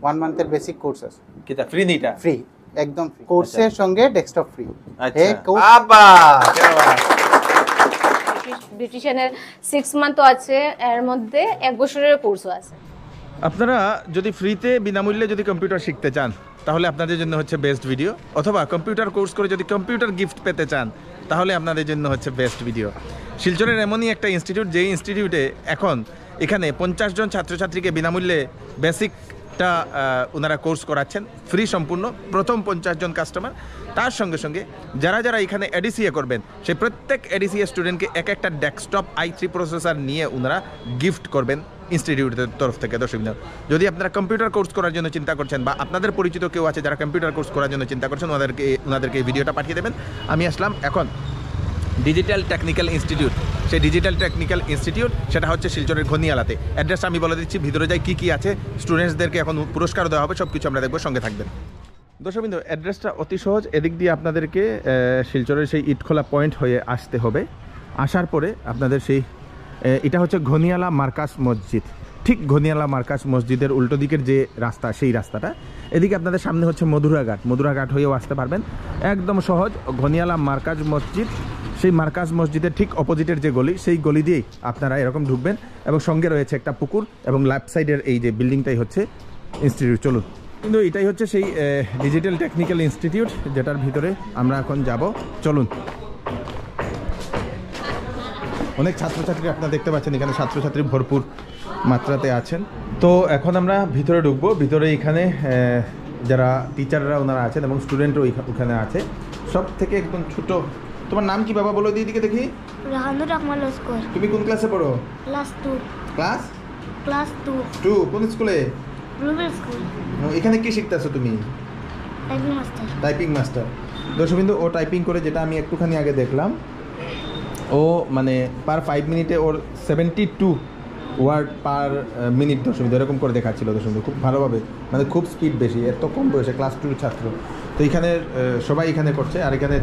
1 মান্থের basic course আছে। কিটা free নিটা? Free, একদম ফ্রি। কোর্সের সঙ্গে ডেস্কটপ ফ্রি। আচ্ছা আবা বিউটিশিয়ানের 6 মান্থ আছে, এর মধ্যে 1 বছরের কোর্সও আছে। আপনারা যদি ফ্রিতে বিনামূল্যে যদি কম্পিউটার শিখতে চান তাহলে আপনাদের জন্য হচ্ছে বেস্ট ভিডিও, অথবা কম্পিউটার কোর্স করে যদি কম্পিউটার গিফট পেতে চান তাহলে আপনাদের জন্য হচ্ছে বেস্ট ভিডিও। শিলচরের এমনই একটা ইনস্টিটিউট, যেই ইনস্টিটিউটে এখন এখানে 50 জন ছাত্রছাত্রীকে বিনামূল্যে বেসিকটা ওনারা কোর্স করাচ্ছেন, ফ্রি সম্পূর্ণ, প্রথম 50 জন কাস্টমার। তার সঙ্গে সঙ্গে যারা যারা এখানে এডিসিএ করবেন সেই প্রত্যেক এডিসিএ স্টুডেন্টকে একটা ডেস্কটপ i3 প্রসেসর নিয়ে ওনারা গিফট করবেন ইনস্টিটিউটের তরফ থেকে। দর্শক, যদি আপনারা কম্পিউটার কোর্স করার জন্য চিন্তা করছেন বা আপনাদের পরিচিত কেউ আছে যারা কম্পিউটার কোর্স করার জন্য চিন্তা করছেন, ওনাদেরকে এই ভিডিওটা পাঠিয়ে দেবেন। আমি আসলাম এখন ডিজিটাল টেকনিক্যাল ইনস্টিটিউট, সেই ডিজিটাল টেকনিক্যাল ইনস্টিটিউট সেটা হচ্ছে শিলচরের ঘনিয়ালাতে। অ্যাড্রেস আমি বলে দিচ্ছি, ভিতরে যাই কী কী আছে, স্টুডেন্টসদেরকে এখন পুরস্কার দেওয়া হবে, সব কিছু আমরা দেখবো, সঙ্গে থাকবেন। দর্শকবৃন্দ, অ্যাড্রেসটা অতি সহজ। এদিক দিয়ে আপনাদেরকে শিলচরের সেই ইটখোলা পয়েন্ট হয়ে আসতে হবে। আসার পরে আপনাদের সেই এটা হচ্ছে ঘনিয়ালা মার্কাস মসজিদ, ঠিক ঘনিয়ালা মার্কাস মসজিদের উল্টো দিকের যে রাস্তা, সেই রাস্তাটা। এদিকে আপনাদের সামনে হচ্ছে মধুরাঘাট, মধুরাঘাট হয়েও আসতে পারবেন, একদম সহজ। ঘনিয়ালা মার্কাস মসজিদ, সেই মার্কাস মসজিদের ঠিক অপোজিটের যে গলি, সেই গলি দিয়েই আপনারা এরকম ঢুকবেন এবং সঙ্গে রয়েছে একটা পুকুর, এবং লেফট সাইডের এই যে বিল্ডিংটাই হচ্ছে ইনস্টিটিউট। চলুন, কিন্তু এটাই হচ্ছে সেই ডিজিটাল টেকনিক্যাল ইনস্টিটিউট যেটার ভিতরে আমরা এখন যাব। চলুন। অনেক ছাত্রছাত্রী আপনারা দেখতে পাচ্ছেন, এখানে ছাত্রছাত্রী ভরপুর মাত্রাতে আছেন। তো এখন আমরা ভিতরে ঢুকবো। ভিতরে এখানে যারা টিচাররা ওনারা আছেন এবং স্টুডেন্টও ওখানে আছে। সব থেকে একদম ছোট, তোমার নাম কি বাবা বলো দিদিকে দেখি? রাহানুর রহমান লস্কর। তুমি কোন ক্লাসে পড়ো? ক্লাস 2। ক্লাস 2। কোন স্কুলে? রুবেল স্কুল। এখানে কি শিখতেছো তুমি? Typing master. Typing master. দর্শকবৃন্দ, ও টাইপিং করে, যেটা আমি একটুখানি আগে দেখলাম, ও মানে পার 5 মিনিটে ওর 72 ওয়ার্ড পার মিনিট দর্শকবৃন্দ এরকম করে দেখাচ্ছিল। দর্শকবৃন্দ খুব ভালোভাবে, মানে খুব স্পিড বেশি, এত কম বয়সে, ক্লাস 2 ছাত্র। তো এখানে সবাই এখানে করছে, আর এখানে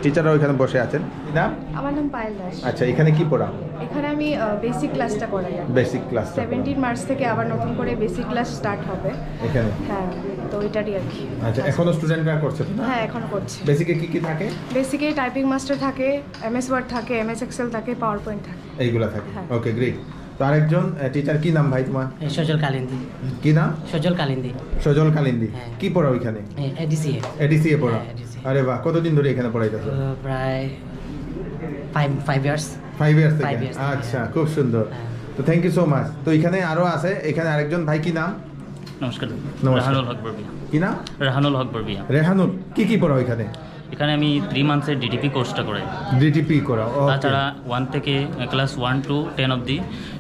টিচাররাও এখানে বসে আছেন। নাম? আমার নাম পায়েল দাস। আচ্ছা, এখানে কি পড়া? এখানে আমি বেসিক ক্লাসটা করাই। বেসিক ক্লাস 17 মার্চ থেকে আবার নতুন করে বেসিক ক্লাস স্টার্ট হবে এখানে। হ্যাঁ, তো এটারই আর কি। আচ্ছা, এখনো স্টুডেন্টরা করছে না? হ্যাঁ, এখনো করছে। বেসিকে কি কি থাকে? বেসিকে টাইপিং মাস্টার থাকে, এমএস ওয়ার্ড থাকে, এমএস এক্সেল থাকে, পাওয়ার পয়েন্ট থাকে, এইগুলা থাকে। ওকে, গ্রেট। তো আরেকজন টিচার, কি নাম ভাই তোমার? সজল কালিন্দি। কি নাম? সজল কালিন্দি। সজল কালিন্দি। কি পড়াও এখানে? এডিসিএ পড়া। আরে বাহ, কতদিন ধরে এখানে পড়াইতেছো? প্রায় 5 ইয়ার্স। 5 ইয়ার্স থেকে? আচ্ছা, খুব সুন্দর। তো থ্যাংক ইউ সো মাচ। তো এখানে আরো আছে, এখানে আরেকজন ভাই, কি নাম? নমস্কার, নমস্কার। রাহানুল হক বরবিয়া। কি নাম? রাহানুল হক বরবিয়া। রেহানুল, কি কি পড়াও এখানে? এখানে আমি 3 মান্থসের ডিটিপি কোর্সটা করাই। ডিটিপি করাও? তাছাড়া 1 থেকে ক্লাস 1 to 10 অবধি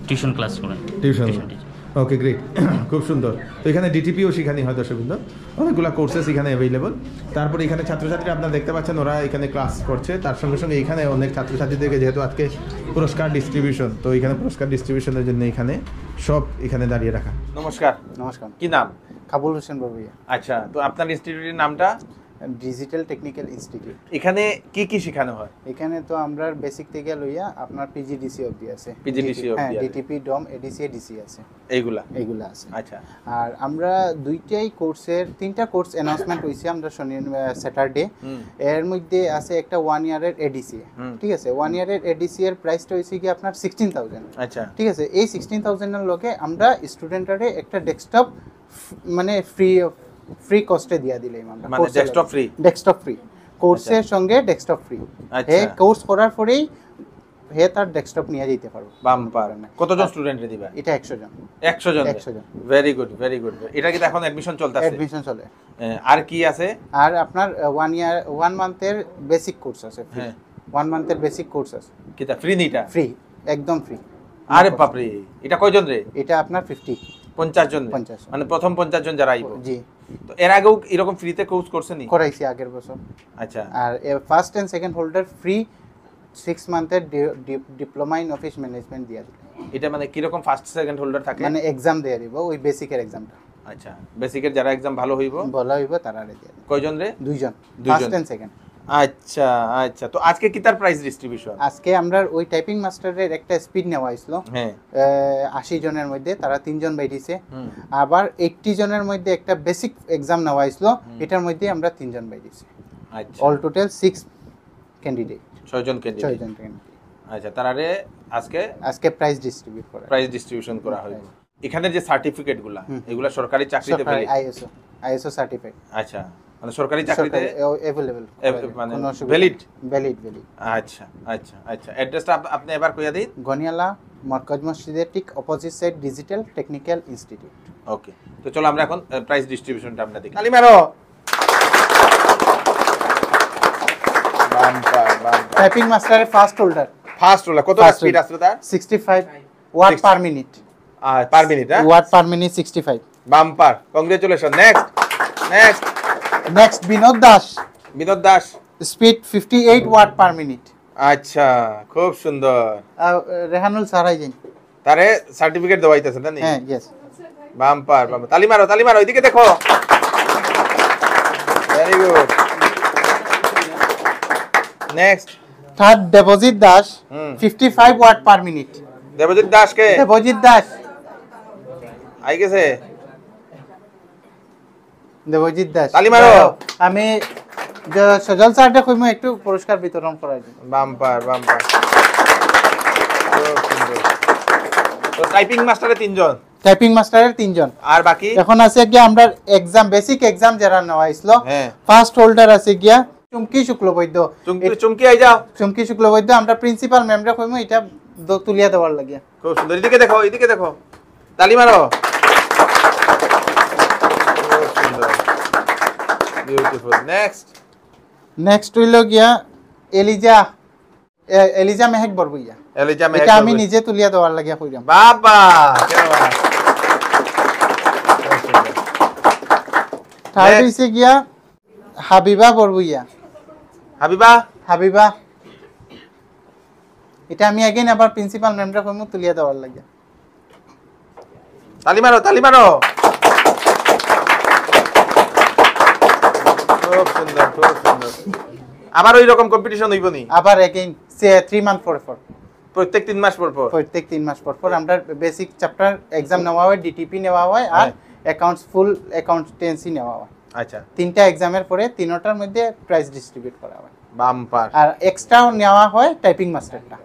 টিউশন ক্লাস করাই। টিউশন। ওকে, গ্রেট, খুব সুন্দর। তো এখানে ডিটিপিও শেখানি হয় দর্শকবৃন্দ, অনেকগুলো কোর্সেস এখানে অ্যাভেলেবল। তারপরে এখানে ছাত্রছাত্রী আপনারা দেখতে পাচ্ছেন, ওরা এখানে ক্লাস করছে। তার সঙ্গে সঙ্গে এখানে অনেক ছাত্রছাত্রীদেরকে, যেহেতু আজকে পুরস্কার ডিস্ট্রিবিউশন, তো এখানে পুরস্কার ডিস্ট্রিবিউশনের জন্য এখানে সব এখানে দাঁড়িয়ে রাখা। নমস্কার। নমস্কার। কি নাম? কাবুল হোসেন বরবিয়া। আচ্ছা, তো আপনার ইনস্টিটিউটের নামটা? Digital technical institute. এখানে কি কি শেখানো হয়? এখানে তো আমরা বেসিক থেকে লইয়া আপনার পিজিডিসি অবধি আছে। পিজিডিসি অবধি? হ্যাঁ, ডিটিপি, ডম, এডিসি, ডিসি আছে, এইগুলা আছে। আচ্ছা। আর আমরা 2টাই কোর্সের 3টা কোর্স অ্যানাউন্সমেন্ট হইছে আমরা স্যাটারডে। এর মধ্যে আছে একটা 1 ইয়ারের এডিসি। ঠিক আছে, 1 ইয়ারের এডিসি এর প্রাইসটা হইছে কি আপনার 16,000। আচ্ছা, ঠিক আছে। এই 16,000 এর লগে আমরা স্টুডেন্টরে একটা ডেস্কটপ মানে ফ্রি কস্টে দিয়া দিলাম আমরা। মানে ডেস্কটপ ফ্রি কোর্সের সঙ্গে ডেস্কটপ ফ্রি। হে কোর্স করার পরেই হে তার ডেস্কটপ নিয়ে যেতে পারবে। বাম্পার। কতজন স্টুডেন্টরে দিবা? এটা 100 জন। 100 জন? Very good, very good. এটা কি এখন অ্যাডমিশন চলতেছে? অ্যাডমিশন চলে। আর কি আছে? আর আপনার 1 মান্থের বেসিক কোর্স আছে। হ্যাঁ, 1 মান্থের বেসিক কোর্স আছে। কিটা ফ্রি নিটা? ফ্রি, একদম ফ্রি। আরে বাপ রে, এটা কয়জন রে? এটা আপনার 50 জন। 50 মানে প্রথম 50 জন যারা আইবো? জি। তো এর আগেও এরকম ফ্রিতে কোর্স করছেননি? করাইছি আগের বছর। আচ্ছা। আর first and second holder free 6 মান্থের ডিপ্লোমা ইন অফিস ম্যানেজমেন্ট দিয়া দিবে। এটা মানে কি রকম ফার্স্ট সেকেন্ড হোল্ডার থাকে? মানে এক্সাম দেয়া দিব, ওই বেসিকের এক্সামটা। আচ্ছা, বেসিকের যারা এক্সাম ভালো হইব তারা রে দিয়া। কয়জন রে? 2 জন, ফার্স্ট এন্ড সেকেন্ড। আচ্ছা আচ্ছা, তো আজকে কি তার প্রাইস ডিস্ট্রিবিউশন? আজকে আমরা ওই টাইপিং মাস্টারের একটা স্পিড নেওয়া হয়েছিল, হ্যাঁ 80 জনের মধ্যে তারা 3 জন বাইরেছে। আবার 80 জনের মধ্যে একটা বেসিক এক্সাম নেওয়া হয়েছিল, এটার মধ্যে আমরা 3 জন বাইরেছি। আচ্ছা, অল টোটাল 6 ক্যান্ডিডেট, 6 জন ক্যান্ডিডেট। 6 জন ক্যান্ডিডেট। আচ্ছা, তারারে আজকে প্রাইজ ডিস্ট্রিবিউট করা, প্রাইস ডিস্ট্রিবিউশন করা হবে। এখানে যে সার্টিফিকেটগুলো এগুলা সরকারি চাকরিতে পেলে? ISO certified. আচ্ছা, মানে সরকারি চাকরিতে अवेलेबल, মানে ভ্যালিড? ভ্যালিড। আচ্ছা আচ্ছা আচ্ছা, অ্যাড্রেসটা আপনি এবার কইয়া দিন। গনিয়ালা মরকজ মসজিদের ঠিক opposite side digital technical institute. Okay, তো চলো আমরা এখন প্রাইস ডিস্ট্রিবিউশনটা আমরা দেখি। তালি মারো। টাইপিং মাস্টারের ফার্স্ট হোল্ডার। ফার্স্ট রোলার কত স্পিড আছে তার? 65 word per minute. Per minute, হ্যাঁ, word per minute 65। Bumper, congratulation. Next next next Binod Das, Binod Das, speed 58 word per minute. আচ্ছা, খুব সুন্দর। রেহানুল সারাই যাই, তারে সার্টিফিকেট দেওয়াইতেছে না? হ্যাঁ ইয়েস। বাম্পার বাম্পার, তালি মারো তালি মারো, এদিকে দেখো। Very good. Next third Debjit Das, 55 watt per minute. Debjit Das কে? দেবজিৎ দাস, আই গেছে। দেবজিৎ দাস, তালি মারো। আমি সজল স্যারটা কইমু একটু পুরস্কার বিতরণ করার জন্য। বাম্পার বাম্পার, খুব সুন্দর। তো টাইপিং মাস্টারে 3 জন, টাইপিং মাস্টারের 3 জন। আর বাকি এখন আছে গিয়া আমরা এক্সাম, বেসিক এক্সাম যারা নেওয়া হইছিল, হ্যাঁ, ফার্স্ট হোল্ডার আছে গিয়া চুমকি শুক্লবৈদ্য। চুমকি আই যাও। চুমকি শুক্লবৈদ্য আমরা প্রিন্সিপাল ম্যামরা কইমু এটা তুলিয়া দেওয়ার লাগিয়া। খুব সুন্দর, এদিকে দেখো এদিকে দেখো, তালি মারো। খুব সুন্দর, বিউটিফুল। নেক্সট হইল গিয়া এলিজা মেহেক বরবইয়া। এলিজা মেহেক, এটা আমি নিজে তুলিয়া দেওয়ার লাগিয়া কইরাম। বাবা क्या बात। থার্ড হইছে গিয়া হাবিবা বরবইয়া। হাবিবা, এটা আমি আগে আবার প্রিন্সিপাল ম্যামরা কইমু তুলিয়া দেওয়ার লাগিয়া। তালি মারো তালি মারো। খুব সুন্দর খুব সুন্দর। আবার ওই রকম কম্পিটিশন হইব নি? আবার अगेन 3 মান্থ পর প্রত্যেক 3 মাস পর পর? প্রত্যেক 3 মাস পর আমরা বেসিক চ্যাপ্টার এক্সাম নেওয়া হয়, ডিটিপি নেওয়া হয়, আর অ্যাকাউন্টস ফুল অ্যাকাউন্টেন্সি নেওয়া হয়। আচ্ছা, 3টা এক্সামের পরে 3টার মধ্যে প্রাইজ ডিস্ট্রিবিউট করা হয়। বাম্পার। আর এক্সট্রাও নেওয়া হয় টাইপিং মাস্টারটা।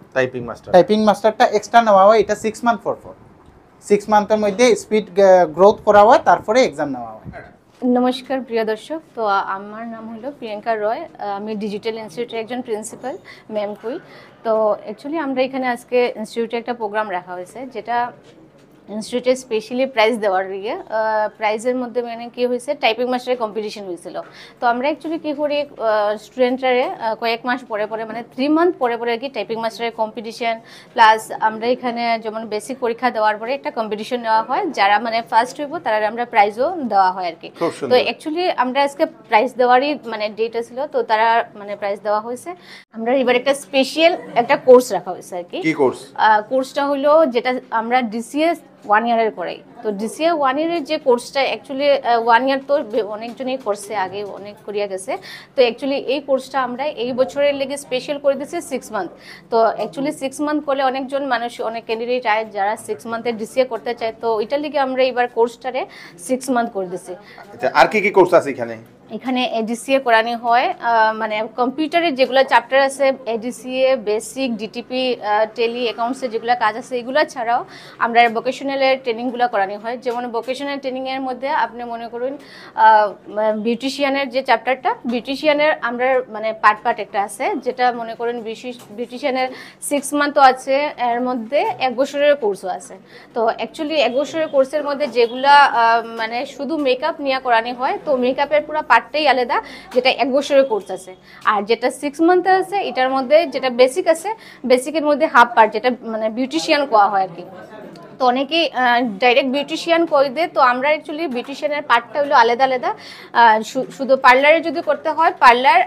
টাইপিং মাস্টারটা এক্সট্রা নেওয়া হয়, এটা 6 মান্থ পর 6 মান্থের মধ্যে স্পিড গ্রোথ করা হয়, তারপরে এক্সাম নেওয়া হয়। নমস্কার প্রিয় দর্শক, তো আমার নাম হলো প্রিয়াঙ্কা রয়, আমি ডিজিটাল ইনস্টিটিউটের একজন প্রিন্সিপাল ম্যাম কই। তো অ্যাকচুয়ালি আমরা এখানে আজকে ইনস্টিটিউটে একটা প্রোগ্রাম রাখা হয়েছে, যেটা ইনস্টিটিউটে স্পেশালি প্রাইজ দেওয়ার দিকে। প্রাইজের মধ্যে মানে কী হয়েছে, টাইপিং মাস্টারের কম্পিটিশন হয়েছিল। তো আমরা অ্যাকচুয়ালি কী করি, স্টুডেন্টরা কয়েক মাস পরে পরে মানে 3 মান্থ পরে পরে আর কি টাইপিং মাস্টারের কম্পিটিশন, প্লাস আমরা এখানে যেমন বেসিক পরীক্ষা দেওয়ার পরে একটা কম্পিটিশন নেওয়া হয়, যারা মানে ফার্স্ট হইব তারা আমরা প্রাইজও দেওয়া হয় আর কি। তো অ্যাকচুয়ালি আমরা আজকে প্রাইজ দেওয়ারই মানে ডেট ছিল, তো তারা মানে প্রাইজ দেওয়া হয়েছে। আমরা এবার একটা স্পেশাল একটা কোর্স রাখা হয়েছে আর কি। কি কোর্স? কোর্সটা হলো যেটা আমরা ডিসিএস 1 ইয়ারের করাই। তো ডিসিএ 1 ইয়ারের যে কোর্সটা অ্যাকচুয়ালি 1 ইয়ার তো অনেকজনই করছে, আগে অনেক করিয়া গেছে। তো অ্যাকচুয়ালি এই কোর্সটা আমরা এই বছরের লেগে স্পেশাল করে দিয়েছি 6 মান্থ। তো অ্যাকচুয়ালি 6 মান্থ করলে অনেকজন মানুষ, অনেক ক্যান্ডিডেট আয় যারা 6 মান্থের ডিসিএ করতে চায়, তো এটার লিগে আমরা এবার কোর্সটারে 6 মান্থ করে দিয়েছি। আচ্ছা, আর কি কি কোর্স আছে এখানে? এখানে এডিসিএ করানো হয়, মানে কম্পিউটারের যেগুলো চ্যাপ্টার আছে, এডিসিএ, বেসিক, ডিটিপি, টেলি, অ্যাকাউন্টসের যেগুলো কাজ আছে, এগুলো ছাড়াও আমরা ভোকেশনালের ট্রেনিংগুলো করানো হয়। যেমন ভোকেশনাল ট্রেনিংয়ের মধ্যে আপনি মনে করুন বিউটিশিয়ানের যে চ্যাপ্টারটা, বিউটিশিয়ানের আমরা মানে পার্ট একটা আছে, যেটা মনে করুন বিউটিশিয়ানের 6 মান্থও আছে, এর মধ্যে 1 বছরের কোর্সও আছে। তো অ্যাকচুয়ালি 1 বছরের কোর্সের মধ্যে যেগুলা মানে শুধু মেকআপ নিয়ে করানো হয়, তো মেকআপের পুরো পার্টটাই আলাদা, যেটা 1 বছরের কোর্স আছে। আর যেটা 6 মান্থের আছে, এটার মধ্যে যেটা বেসিক আছে, বেসিকের মধ্যে হাফ পার্ট, যেটা মানে বিউটিশিয়ান কোয়া হয় আর কি। তো অনেকেই ডাইরেক্ট বিউটিশিয়ান করে দেয়, তো আমরা অ্যাকচুয়ালি বিউটিশিয়ানের পার্টটা হলো আলাদা আলাদা। শুধু পার্লারে যদি করতে হয় পার্লার,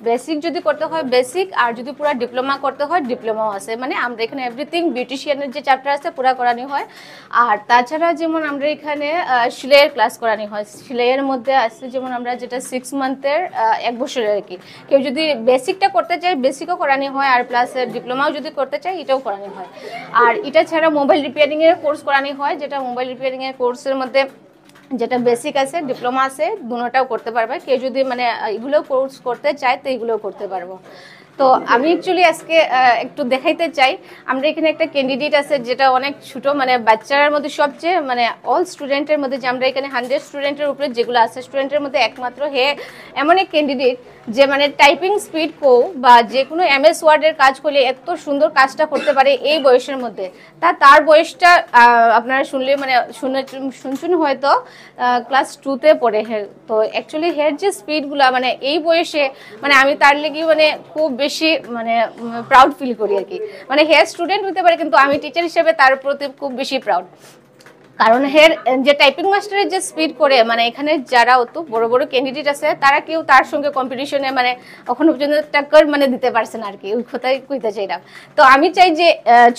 বেসিক যদি করতে হয় বেসিক, আর যদি পুরো ডিপ্লোমা করতে হয় ডিপ্লোমাও আছে। মানে আমরা এখানে এভরিথিং বিউটিশিয়ানের যে চ্যাপ্টার আছে পুরো করানো হয়। আর তাছাড়া যেমন আমরা এখানে সেলাইয়ের ক্লাস করানো হয়। সেলাইয়ের মধ্যে আছে যেমন আমরা যেটা 6 মান্থের 1 বছরের আর কি। কেউ যদি বেসিকটা করতে চায় বেসিকও করানো হয়, আর প্লাস ডিপ্লোমাও যদি করতে চায় এটাও করানো হয়। আর এটা ছাড়া মোবাইল রিপেয়ারিং এর কোর্স করানো হয়, যেটা মোবাইল রিপেয়ারিং এর কোর্সের মধ্যে যেটা বেসিক আছে ডিপ্লোমা আছে, দুটোটাও করতে পারবে। কেউ যদি মানে এগুলো কোর্স করতে চায় তো এগুলোও করতে পারবো। তো আমি অ্যাকচুয়ালি আজকে একটু দেখাইতে চাই, আমরা এখানে একটা ক্যান্ডিডেট আছে যেটা অনেক ছোটো, মানে বাচ্চার মধ্যে সবচেয়ে মানে অল স্টুডেন্টের মধ্যে, যে আমরা এখানে 100 স্টুডেন্টের উপরে যেগুলো আছে স্টুডেন্টের মধ্যে একমাত্র হে এমন এক ক্যান্ডিডেট যে মানে টাইপিং স্পিড বা যে কোনো MS ওয়ার্ডের কাজ করলে এত সুন্দর কাজটা করতে পারে এই বয়সের মধ্যে। তার বয়সটা আপনারা শুনলে মানে শুনছুন হয়তো ক্লাস 2তে পড়ে হে। তো অ্যাকচুয়ালি হের যে স্পিডগুলো মানে এই বয়সে, মানে আমি তার লেগে মানে খুব বেশি মানে প্রাউড ফিল করি আর কি। মানে হে স্টুডেন্ট হতে পারে কিন্তু আমি টিচার হিসেবে তার প্রতি খুব বেশি প্রাউড। কারণ হের যে টাইপিং মাস্টারের যে স্পিড করে, মানে এখানে যারা অত বড় বড় ক্যান্ডিডেট আছে তারা কেউ তার সঙ্গে কম্পিটিশনে মানে এখনো পর্যন্ত টাক্কর মানে দিতে পারছে না আর কি। ওই কথাই কইতে চাইলাম। তো আমি চাই যে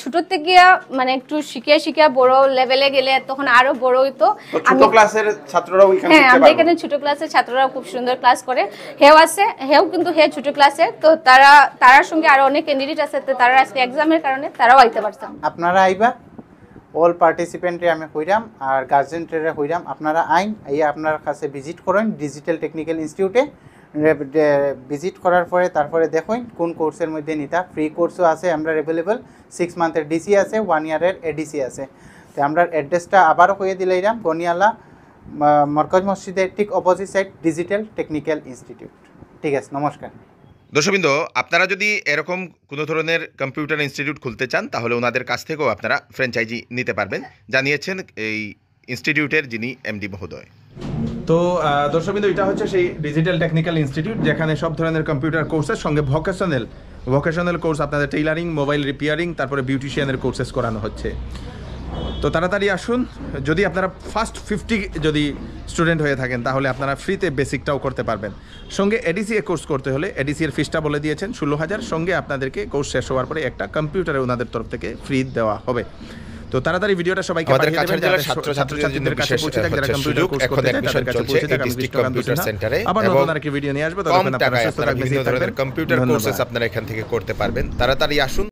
ছোটোর থেকে মানে একটু শিখিয়া বড় লেভেলে গেলে তখন আরো বড় হইতো। ছোট ক্লাসের ছাত্ররাও এখানে হ্যাঁ, আমরা এখানে ছোট ক্লাসের ছাত্ররাও খুব সুন্দর ক্লাস করে। হেও আছে, হেও কিন্তু হে ছোট ক্লাসে। তো তারার সঙ্গে আরো অনেক ক্যান্ডিডেট আছে, তো তারা আজকে এক্সামের কারণে তারাও আইতে পারছে। আপনারা আইবা, অল পার্টিসিপেন্টে আমি কইরাম আর গার্জেন্টরে কইরাম আপনারা আইন আইয়া আপনার কাছে ভিজিট করেন ডিজিটাল টেকনিক্যাল ইনস্টিটিউটে। ভিজিট করার পরে তারপরে দেখুন কোন কোর্সের মধ্যে নিতা। ফ্রি কোর্সও আছে আমরা অ্যাভেলেবল, 6 মান্থের ডিসি আছে, 1 ইয়ারের এডিসি আছে। তো আমরা অ্যাড্রেসটা আবারও কইয়ে দিলাম, গনিয়ালা মরকজ মসজিদের ঠিক opposite side digital technical institute. ঠিক আছে, নমস্কার। দর্শকবৃন্দ, আপনারা যদি এরকম কোনো ধরনের কম্পিউটার ইনস্টিটিউট খুলতে চান তাহলে ওনাদের কাছ থেকেও আপনারা ফ্র্যাঞ্চাইজি নিতে পারবেন, জানিয়েছেন এই ইনস্টিটিউটের যিনি MD মহোদয়। তো দর্শকবৃন্দ, এটা হচ্ছে সেই ডিজিটাল টেকনিক্যাল ইনস্টিটিউট যেখানে সব ধরনের কম্পিউটার কোর্সের সঙ্গে ভোকেশনাল কোর্স, আপনাদের টেইলারিং, মোবাইল রিপেয়ারিং, তারপরে বিউটিশিয়ানের কোর্সেস করানো হচ্ছে। তো তাড়াতাড়ি আসুন। যদি আপনারা ফার্স্ট 50 যদি স্টুডেন্ট হয়ে থাকেন তাহলে আপনারা ফ্রিতে বেসিকটাও করতে পারবেন। সঙ্গে এডিসিএ কোর্স করতে হলে এডিসিএর ফিসটা বলে দিয়েছেন 16,000। সঙ্গে আপনাদেরকে কোর্স শেষ হওয়ার পরে একটা কম্পিউটারে ওনাদের তরফ থেকে ফ্রি দেওয়া হবে। তো তাড়াতাড়ি ভিডিওটা সবাইকে আমাদের পাঠিয়ে কাছের দেবেন জেলার ছাত্রছাত্রীদের কাছে পৌঁছে থাকে যারা কম্পিউটার কোর্স করতে চায় তাদের কাছে পৌঁছে যায় ডিস্ট্রিক্ট কম্পিউটার সেন্টারে। আবার নতুন আরেকটি ভিডিও নিয়ে আসবে, ততক্ষণ আপনারা সুস্থ থাকবেন, বিভিন্ন ধরনের কম্পিউটার কোর্সেস আপনারা এখান থেকে করতে পারবেন। তাড়াতাড়ি আসুন।